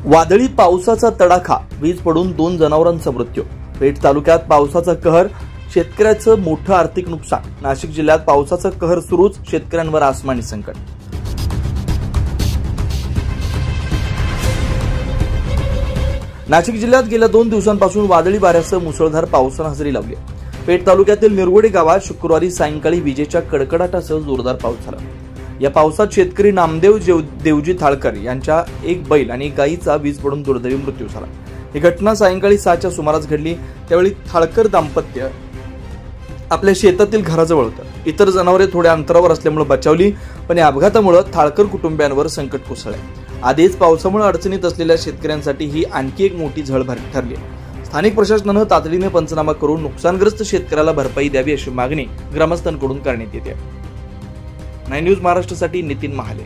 वादळी पावसाचा तडाखा, वीज पडून 2 जनावरांचा मृत्यू. पेठ तालुक्यात पावसाचा कहर, शेतकऱ्याचं मोठं आर्थिक नुकसान. नाशिक जिल्ह्यात पावसाचा कहर सुरूच, शेतकऱ्यांवर आसमानी संकट. नाशिक जिल्ह्यात गेल्या 2 दिवसांपासून वादळी वाऱ्यासह मुसळधार पावसानं हजेरी लावली. पेठ तालुक्यातील निरगुडे गावात शुक्रवारी सायंकाळी विजेच्या कडकडाटासह जोरदार पाऊस झाला. या पावसात शेतकरी नामदेव देवजी थाळकर यांच्या एक बैल आणि गायीचा वीज पडून दुर्दैवी मृत्यू झाला. ही घटना सायंकाळी 6च्या सुमारास घडली. त्यावेळी थाळकर दाम्पत्य आपल्या शेतातील घराजवळ होतं. इतर जनावरे थोड्या अंतरावर असल्यामुळे बचावली, पण या अपघातामुळे थाळकर कुटुंबियांवर संकट कोसळले. आधीच पावसामुळे अडचणीत असलेल्या शेतकऱ्यांसाठी ही आणखी एक मोठी झळ ठरली. स्थानिक प्रशासनानं तातडीने पंचनामा करून नुकसानग्रस्त शेतकऱ्याला भरपाई द्यावी अशी मागणी ग्रामस्थांकडून करण्यात येते. 9 न्यूज महाराष्ट्रासाठी नितीन महाले.